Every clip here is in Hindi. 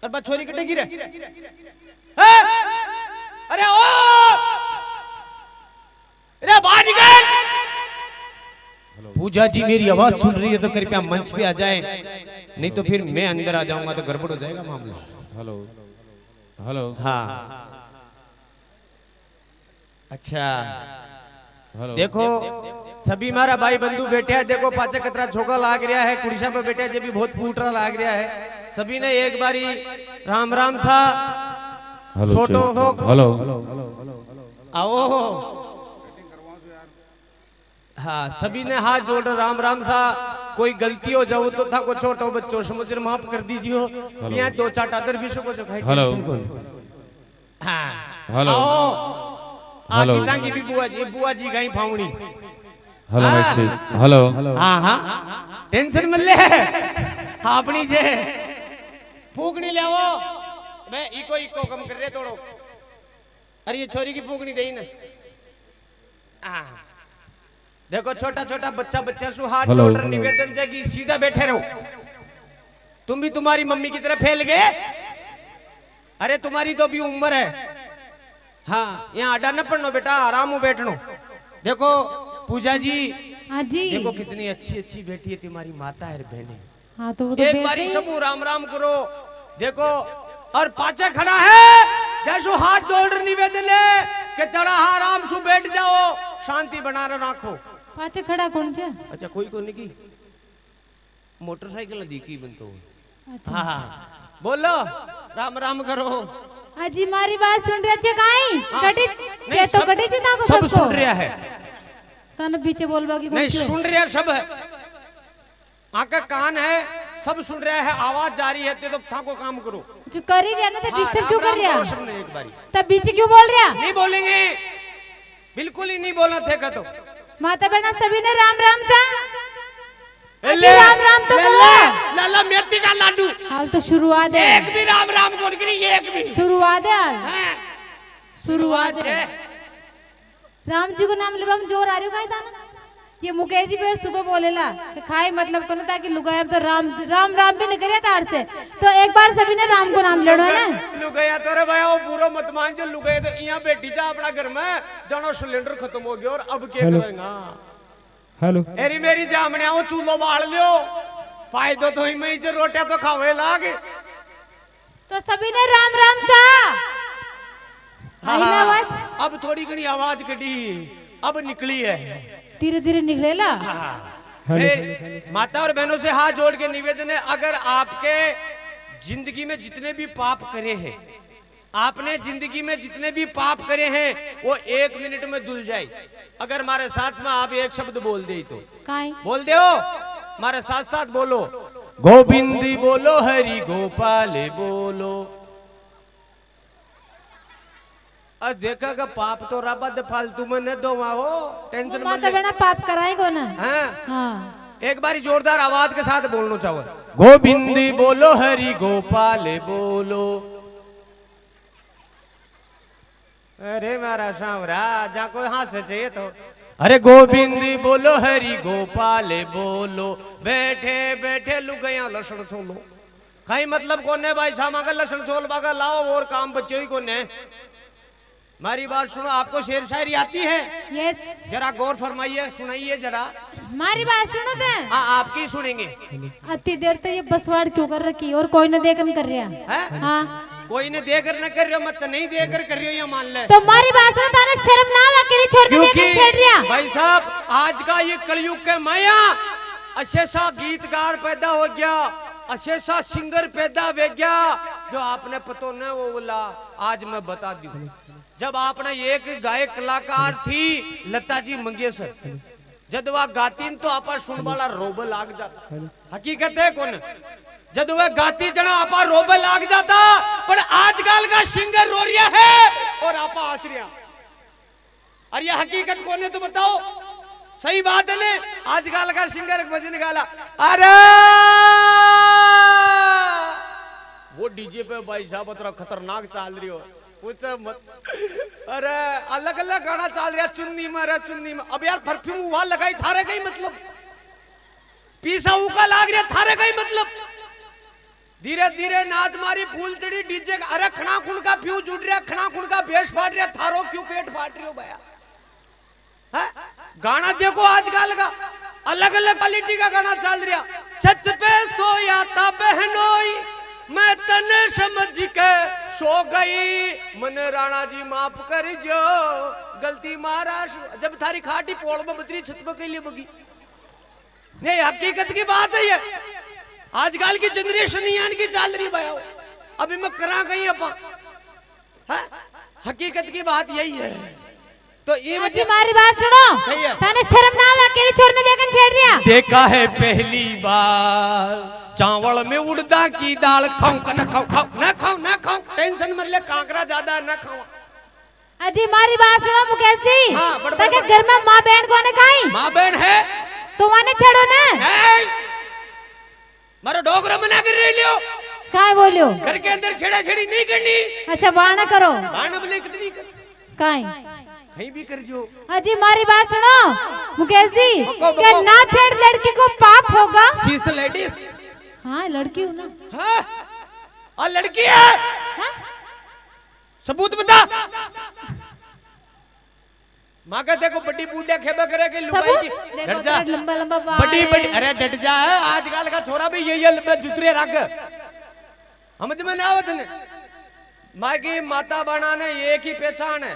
और बा छोरी कटे गिरे अरे ओ अरे बाहर निकल। पूजा जी मेरी आवाज सुन रही है तो कृपया मंच पे आ जाए, नहीं तो फिर मैं अंदर आ जाऊंगा तो गड़बड़ हो जाएगा मामला। हेलो हेलो हाँ अच्छा हेलो देखो सभी मारा भाई बंधु बैठे हैं। देखो पाचे कतरा छोका लाग रहा है, कुड़िशा पे बैठे जे भी बहुत फूटरा लाग रहा है। सभी ने एक बारी राम राम सा छोटो हो हेलो आओ। हाँ सभी ने हाथ जोड़ राम राम सा। कोई गलती हो जाओ तो था को छोटो बच्चों समुद्र माफ कर दीजिए। यहाँ दो चार आदर भी को जो खाई हेलो हाँ हेलो आगे तांगी भी बुआ जी गई फावणी। हेलो हेलो हाँ हाँ टेंशन मत ले अपनी जे फूकनी ले आओ। मैं इको इको कम कर रहे थोड़ो। अरे ये छोरी की फूकनी दे ना। देखो छोटा छोटा बच्चा बच्चा सु हाथ जोड़ निवेदन से कि सीधा बैठे रहो। तुम भी तुम्हारी मम्मी की तरह फैल गए। अरे तुम्हारी तो भी उम्र है। हाँ यहाँ अड्डा न पड़नो बेटा, आराम हो बैठनो। देखो पूजा जी हाँ जी देखो कितनी अच्छी अच्छी बेटी है तुम्हारी माता है बहने। हाँ तो वो तो एक बारी समूह राम राम करो। देखो और पाचा खड़ा है जैसो हाथ जोड़ निवेदन है कि तड़ा आराम से बैठ जाओ, शांति बना रखो। पाचे खड़ा कौन छे? अच्छा कोई को नहीं की मोटरसाइकिल दिखी बन तो। अच्छा। हाँ बोलो राम राम करो। अजी मारी बात सुन रहे छे काई कटी जे तो कटी जे ताको सब सुन रहा है। तने पीछे बोलबा की नहीं सुन रहा सब है। आका कान है सब सुन रहा है, आवाज जारी है तो थाको काम करो। जो कर ही रहा ना तो डिस्टर्ब क्यों कर रहा? सबने एक बारी तब बीच क्यों बोल रहा? नहीं बोलेंगे बिल्कुल ही नहीं बोलना थे का तो। माता बहना सभी ने राम राम सा ले राम राम तो बोलो। लाला मेथी का लाडू हाल तो शुरुआत है। एक भी राम राम बोल के नहीं एक भी शुरुआत है हाल शुरुआत है। राम जी को नाम लेवा में जोर आ रही हो था ना। ये मुकेश जी फिर सुबह बोलेला कि खाए मतलब करो ताकि लुगाया तो राम राम राम भी नहीं करे तार से। तो एक बार सभी ने राम को नाम लेना है ना। लुगाया तो रे भाई वो पूरा मत मान जो लुगाया तो यहाँ बैठी जा अपना घर में जानो सिलेंडर खत्म हो गया और अब क्या करेगा। हेलो एरी मेरी जामने आओ चूल्हो बाल लियो फायदो तो ही में जो रोटियां तो खावे लाग। तो सभी ने राम राम सा आई ना आवाज। अब थोड़ी घनी आवाज कटी अब निकली है धीरे धीरे निकलेला। माता और बहनों से हाथ जोड़ के निवेदन है अगर आपके जिंदगी में जितने भी पाप करे हैं, आपने जिंदगी में जितने भी पाप करे हैं वो 1 मिनट में धुल जाए। अगर हमारे साथ में आप एक शब्द बोल दे तो बोल दो हमारे साथ साथ बोलो गोविंदी बोलो हरि गोपाल बोलो। देखा का पाप तो रबद फालतू में न दो हो टेंशन मत ले। पाप कराएगा ना। हाँ एक बारी जोरदार आवाज के साथ बोलना चाहो गोविंदी बोलो हरि गोपाल बोलो। अरे मारा सांवरा जा को हंस चाहिए तो अरे गोविंदी बोलो हरि गोपाल बोलो। बैठे बैठे लुगाया लसन छोलो कहीं मतलब कोने भाई सामा का लसन छोल बागा लाओ और काम बच्चों ही कोने। हमारी बात सुनो आपको शेर शायरी आती है? यस जरा गौर फरमाइए सुनाइए जरा। हमारी बात सुनो थे। हाँ आपकी सुनेंगे। अति देर तक ये बसवाड़ क्यों कर रखी और कोई न देखन कर रहा है? हाँ कोई ने देकर न कर रहे हो मत नहीं देकर कर रहे हो ये मान ले। तो हमारी बात सुनो तारा शर्म ना अकेले छोड़ के देखन छेड़ रहा। भाई साहब आज का ये कलयुग के माया अशेषा गीतकार पैदा हो गया, अशेषा सिंगर पैदा हो गया जो आपने पतो न वो बोला। आज मैं बता दूं जब आपने एक गायक कलाकार थी लता जी मंगेशकर जब वह गाती तो आपा सुन वाला रोबे लाग जाता। हकीकत है कौन जब वह गाती जना आपा रोबे लाग जाता। पर आजकल का सिंगर रो रिया है और आपा हंस रिया। अरे ये हकीकत कौन है तो बताओ। सही बात है ने आजकल का सिंगर भजन गाला अरे वो डीजे पे भाई साहब तरह खतरनाक चाल रही हो पूछो मत। अरे अलग अलग गाना चल रहा चुन्नी में चुन्नी में। अब यार परफ्यूम वहां लगाई थारे गई मतलब पीसा उका लाग रहा थारे गई मतलब धीरे धीरे नाच मारी फूल चढ़ी डीजे का। अरे खना खुण का फ्यूज उड़ रहा, खना खुण का भेष फाट रहा, थारो क्यों पेट फाट रही हो भैया? है गाना देखो आजकल का अलग अलग क्वालिटी का गाना चल रहा। छत पे सोया था बहनोई, मैं तने समझ के सो गई, मन राणा जी माफ कर जो गलती महाराज। जब थारी खाटी पोल में बतरी छत पे के लिए बगी नहीं, हकीकत की बात है ये। आजकल की जनरेशन यान की चल रही भाई। अभी मैं करा गई अपन, हकीकत की बात यही है। तो ये अजी मारी बात सुनो, ताने शर्म ना आवे अकेले छोरने देखन छेड़ रिया? देखा है पहली बार चावल में उड़दा की दाल, खाऊं का ना खाऊं, खाऊं ना खाऊं ना खाऊं, टेंशन मत ले, कांकरा ज्यादा ना खाऊं। अजी मारी बात सुनो मुकेश जी, हाँ, बड़, ताके घर में माँ बहन कोने काई? माँ बहन है तो माने छेड़ो ने? मारो डोगरा बना कर रह लियो, काय बोलियो? घर के अंदर छेड़ा छेड़ी नहीं करनी। अच्छा बाना करो, बाण बने कितनी कर काय कहीं भी कर जो। अजी मारी बात सुनो मुकेश जी, बको, क्या बको। ना छेड़ लड़की को पाप होगा? She is the ladies. हाँ लड़की हूँ ना। हाँ और लड़की है, हाँ? सबूत बता। माँ का देखो बड़ी बूढ़िया खेबा करे कि लुगाई सबूत की देखो डट जा, तो लंबा लंबा बाल बड़ी है। बड़ी अरे डट जा। आजकल का छोरा भी यही है, लंबे जुतरे रख समझ में ना आवत ने। माँ की माता बनाने एक ही पहचान है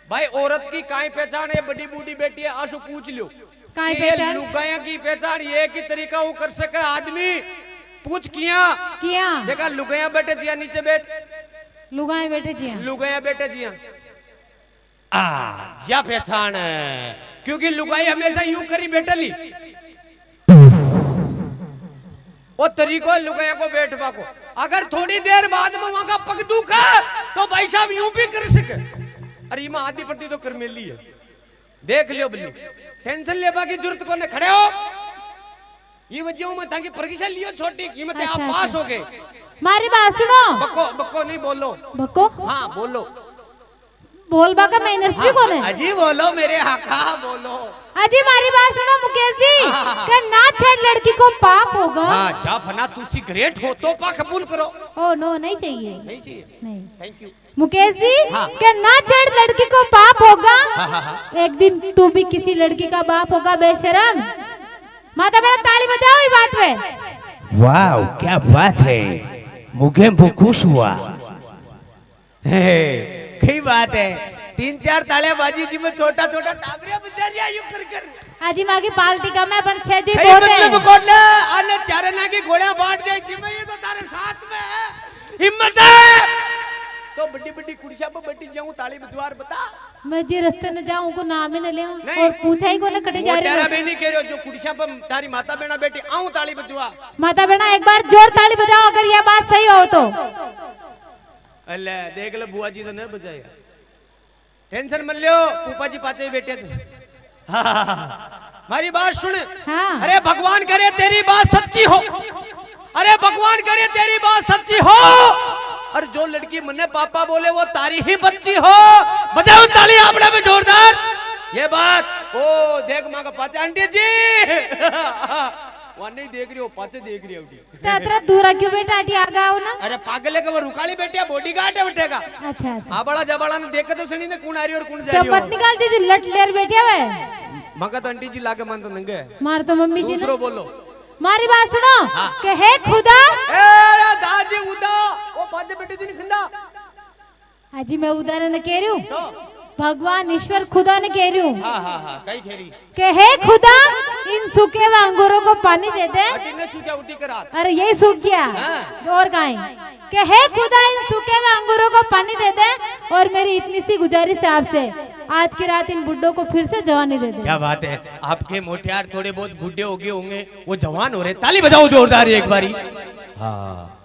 भाई, औरत की काई पहचान है? बड़ी बूढ़ी बेटी है, आशु पूछ लो। काई ये पहचान? लुगाया की पहचान ये की तरीका वो कर सके आदमी? पूछ किया देखा लुगाया बैठे जिया नीचे बैठ, लुगाए बैठे जी हाँ। लुगाया बैठे जिया या पहचान है, क्योंकि लुगाई हमेशा यूं करी बैठली। वो तरीको लुगाया को बैठवा को, अगर थोड़ी देर बाद में वहां का पग दुखा तो भाई साहब यूं भी कर सके। अरे मां आधी पट्टी तो कर मेली है, देख लियो बल्ली, टेंशन लेबा की जरूरत को ने खड़े हो। ये वजह में ताकि परीक्षा लियो छोटी कीमत आप अच्छा, पास अच्छा। हो गए। मारी बात सुनो। बक्को बक्को नहीं बोलो, बको हाँ बोलो। बोलबा का मैनर्स भी कौन है? अजी बोलो मेरे हाका बोलो। अजी मारी बात सुनो मुकेश जी, हाँ। क्या ना छेड़ लड़की को पाप होगा? हाँ जा फना तू सिगरेट हो तो पा कबूल करो। ओ नो नहीं चाहिए, नहीं चाहिए, नहीं। Thank you. मुकेश जी हाँ। क्या ना छेड़ लड़की को पाप होगा? हाँ, हाँ, हाँ। एक दिन तू भी किसी लड़की का बाप होगा बेशरम। माता बड़ा ताली बजाओ इस बात पे। वाह क्या बात है, मुझे बहुत खुश हुआ। कई बात है, 3-4 तालियां बाजी जी में छोटा छोटा टाबरिया बजा यूं कर कर। आजी माँ की पार्टी का मैं अपन 6 जी कई बहुत मतलब है। कौन ना अन्य चारना की घोड़ा बांट दे जी में, ये तो तारे साथ में है, हिम्मत है तो बड़ी बड़ी कुर्सियां पे बैठी जाऊं ताली बजवार बता। मैं जी रास्ते में जाऊं को नाम ही न ले नहीं। और पूछा ही को ले कटे जा रही तेरा हूं। भी नहीं कह रहे हो, जो कुर्सियां पे तारी माता बहना बैठी आऊं ताली बजवा। माता बहना एक बार जोर ताली बजाओ अगर यह बात सही हो तो। अल्लाह देख ले बुआ जी तो नहीं बजाएगा, टेंशन मत लियो, पूपा जी पाचे ही बैठे थे। हमारी बात सुन। हाँ। अरे भगवान करे तेरी बात सच्ची हो, अरे भगवान करे तेरी बात सच्ची हो, और जो लड़की मने पापा बोले वो तारी ही बच्ची हो। बजाओ ताली आपने में जोरदार। ये बात ओ देख माँ का पाचे आंटी जी वहां नहीं देख रही हो, पाचे देख रही हो। तेरा दूरा क्यों बेटा आटी आ गया हो ना? अरे पागल है, वो रुकाली बैठे बॉडीगार्ड है बैठेगा। अच्छा अच्छा। आबड़ा जबड़ा ने देखे तो सनी ने कौन आ रही और कौन जा तो रही हो। मत निकाल जी लट लेर बैठे हुए। मगा तो आंटी जी लाके मन तो नंगे। मार तो मम्मी जी दूसरो ने। बोलो। मारी बात सुनो हाँ। कि हे खुदा। ए दादी उदा वो पादे बेटी दिन खंदा। आजी मैं उदाहरण न कह रही हूँ, तो भगवान ईश्वर खुदा ने कह रही हूँ हां हां हां कई खेरी। कि हे खुदा इन सूखे हुए अंगूरों को पानी दे दे। अटी ने सूखा उठी करा। अरे यही सूख गया हाँ। और कहीं कि हे खुदा इन सूखे हुए अंगूरों को पानी दे दे, और मेरी इतनी सी गुजारिश है आपसे, आज की रात इन बुड्ढों को फिर से जवानी दे दे। क्या बात है, आपके मोटियार थोड़े बहुत बूढ़े हो गए होंगे, वो जवान हो रहे, ताली बजाओ जोरदार एक बारी। हाँ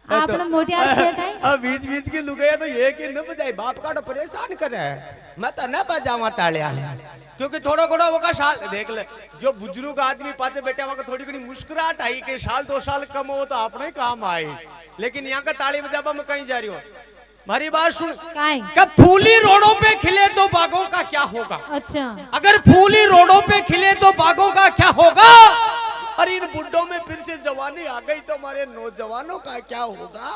आपने मोटी आज से था। अब बीच बीच की लुगाया तो ये कि न बजाई बाप का तो परेशान करे है। मैं तो न बजावा तालियां, क्योंकि थोड़ा थोड़ा वो का साल देख ले, जो बुजुर्ग आदमी पाते बैठे वहां का थोड़ी घड़ी मुस्कुराहट आई कि साल 2 साल कम हो तो अपने काम आए, लेकिन यहाँ का ताली बजाबा में कहीं जा रही हो। हमारी बात सुन। कब फूली रोडों पे खिले तो बागों का क्या होगा? अच्छा। अगर फूली रोडों पे खिले तो बागों का क्या होगा? अरे इन बुड्ढों में फिर से जवानी आ गई तो हमारे नौजवानों का क्या होगा?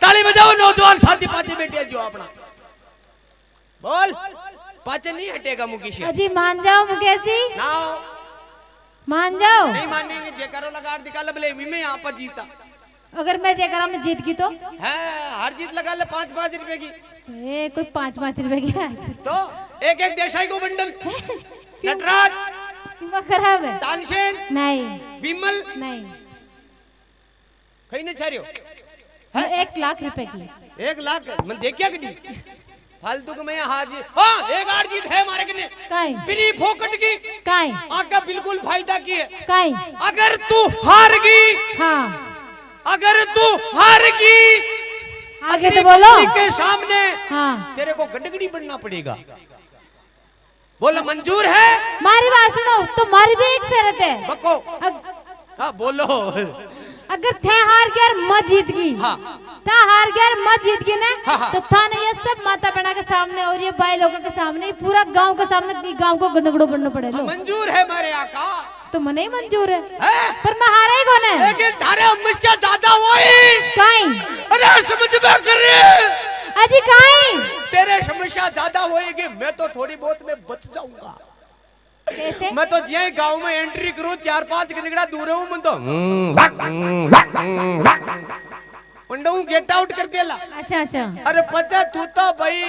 ताली बजाओ नौजवान साथी पाचे बैठे जो अपना बोल पाचे नहीं हटेगा मुकेश अजी मान जाओ मुकेश जी, ना मान जाओ। नहीं मानेंगे जेकारो लगा दिखा ले में यहाँ पर जीता। अगर मैं जेकरा में जीत गई तो है हर जीत लगा ले 5-5 रुपए की ए कोई 5-5 रुपए की है तो एक एक देसाई को बंडल नटराज दिमाग खराब है। तानसेन नहीं विमल नहीं, कहीं नहीं छारियो 1 लाख रुपए की। 1 लाख मैं देखिया कि नहीं फालतू को मैं हाजी हाँ एक आर जीत है हमारे कने काई बिरी फोकट की काई आका बिल्कुल फायदा की है। काई अगर तू हार गई हाँ अगर तू हार गई आगे तो बोलो के सामने हाँ तेरे को गंडगड़ी बनना पड़ेगा। बोलो मंजूर है? मारी बात सुनो, तुम्हारी भी एक शर्त है। बको हाँ बोलो अगर थे हार गया और मैं जीत गई हाँ था हार गया और मैं जीत गई ना हाँ। तो था ना ये सब माता बहना के सामने और ये भाई लोगों के सामने पूरा गांव के सामने गांव को गंडगड़ो बनना पड़े लो। मंजूर है मेरे आका तो मने ही मंजूर है है? पर मैं हारा ही कौन है? लेकिन थारे हमेशा ज्यादा वही काई अरे समझ में कर अजी काई तेरे समस्या ज्यादा होएगी मैं तो थोड़ी बहुत में बच जाऊंगा। कैसे? मैं तो जिया गांव में एंट्री करूं 4-5 किलोमीटर दूर हूं मैं तो पंडू गेट आउट कर देला। अच्छा अच्छा अरे पचा तू तो भाई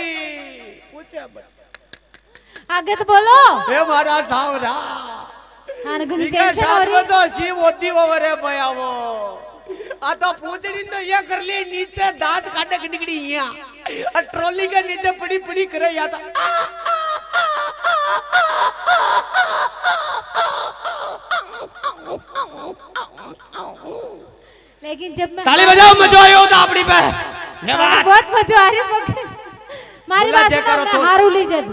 पूछे आगे तो बोलो। हे मारा सावरा हाँ ना घनी इनका टेंशन हो साथ रही में तो सी होती ओवर है भैया वो आ तो पूछड़ी तो ये कर लिए नीचे दांत काटे के निकली यहाँ और ट्रॉली के नीचे पड़ी पड़ी करे या था लेकिन जब मैं ताली बजाओ मजा आयो था अपनी पे बहुत मजा आ रही है मारी बोला बात जय करो सुनो, तो। मैं हारू ली जद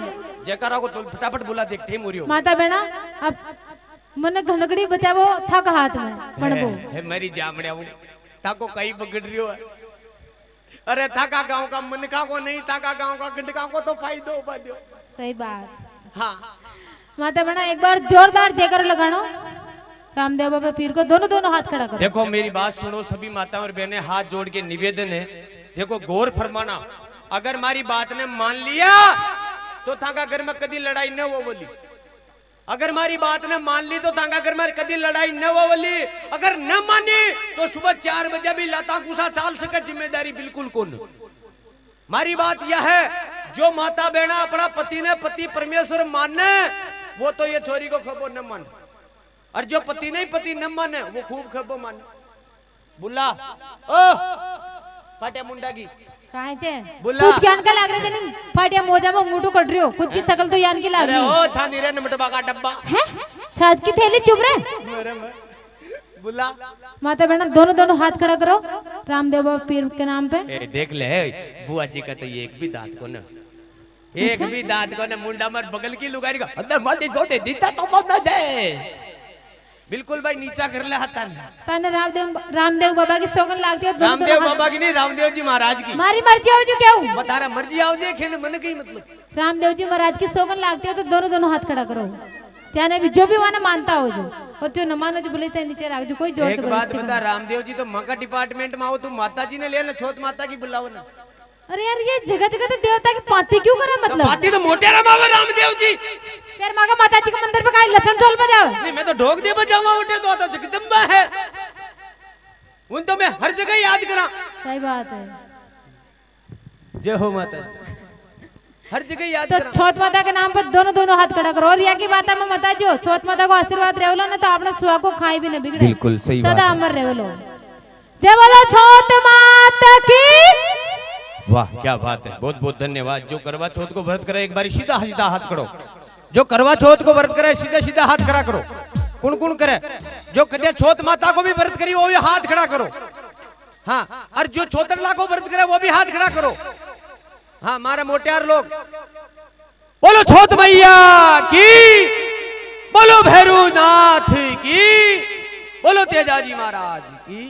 जयकारा को तो फटाफट बुला देख टीम हो रही हो माता बेना अब मन घनगड़ी बचावो थक हाथ में पड़बो है मेरी जामड़िया हूं ताको कहीं बगड़ रही हो अरे थाका गांव का मन का को नहीं थाका गांव का गंडका को तो फायदो बादियो। सही बात। हाँ माता बेना एक बार जोरदार जयकारा लगानो रामदेव बाबा पीर को दोनों हाथ खड़ा करो। देखो मेरी बात सुनो सभी माताओं और बहनें हाथ जोड़ के निवेदन है देखो गौर फरमाना अगर हमारी बात ने मान लिया तो थाका घर में कभी लड़ाई न हो बोली अगर हमारी बात ने मान ली तो थाका घर में कभी लड़ाई न हो बोली अगर न मानी तो सुबह 4 बजे भी लाता कुसा चाल सके जिम्मेदारी बिल्कुल कौन। हमारी बात यह है जो माता बहना अपना पति ने पति परमेश्वर माने वो तो ये छोरी को खबो न माने और जो पति नहीं पति न माने वो खूब खबो माने। बुला ओ फाटे मुंडा की काहे छे बोला। खुद ज्ञान का लाग रहे जनी फाटिया मोजा में अंगूठो कट रही हो खुद की शकल तो ज्ञान की लाग अरे रही ओ छानी रे नमटबा का डब्बा है छाछ की थैली चुप रहे। मेरे में बुला माता बहना दोनों हाथ खड़ा करो रामदेव बाबा पीर के नाम पे। ए देख ले बुआ जी का तो ये एक भी दांत को न एक भी दांत को न मुंडा मर बगल की लुगाई का अंदर मत दे दीता तो मत दे बिल्कुल भाई नीचा कर ले हाथ ताने रामदेव बाबा की सौगन लागती है रामदेव बाबा की नहीं रामदेव जी महाराज की मारी मर्जी आओ जो क्या हूँ बता रहा मर्जी आओ जे खेने मन की मतलब रामदेव जी महाराज की सौगन लागती है तो दोनों हाथ खड़ा करो चाहे भी जो भी माने मानता हो जो और जो न मानो जो बोले नीचे रख दो कोई जोर एक बात बता रामदेव जी तो मका डिपार्टमेंट में आओ तुम माता जी ने ले ना छोट माता की बुलाओ ना। अरे यार ये जगह जगह तो देवता की पाती क्यों करे मतलब पाती तो मोटे रमावे रामदेव जी यार माँ का माता जी के मंदिर पे काई लसन ढोल बजाओ नहीं मैं तो ढोक दे बजावा उठे तो आता जगदम्बा है उन तो मैं हर जगह याद करा। सही बात है जय हो माता हर जगह याद तो करा। छोट माता के नाम पर दोनों हाथ खड़ा करो और यहाँ की बात में मता जो छोट माता को आशीर्वाद रेवलो ना तो आपने सुहा को खाई भी न बिगड़े बिल्कुल सही बात सदा है। अमर रेवलो जय बोलो छोट माता की। वाह क्या बात है बहुत बहुत धन्यवाद। जो करवा चौथ को व्रत करे एक बार सीधा सीधा हाथ करो जो करवा चौथ को व्रत करे सीधा सीधा हाथ खड़ा करो कौन कौन करे जो कदे छोट माता को भी व्रत करी वो भी हाथ खड़ा करो। हाँ और जो छोतरला को व्रत करे वो भी हाथ खड़ा करो। हाँ हमारे मोटियार लोग बोलो छोट मैया की बोलो भैरवनाथ की बोलो तेजाजी महाराज की।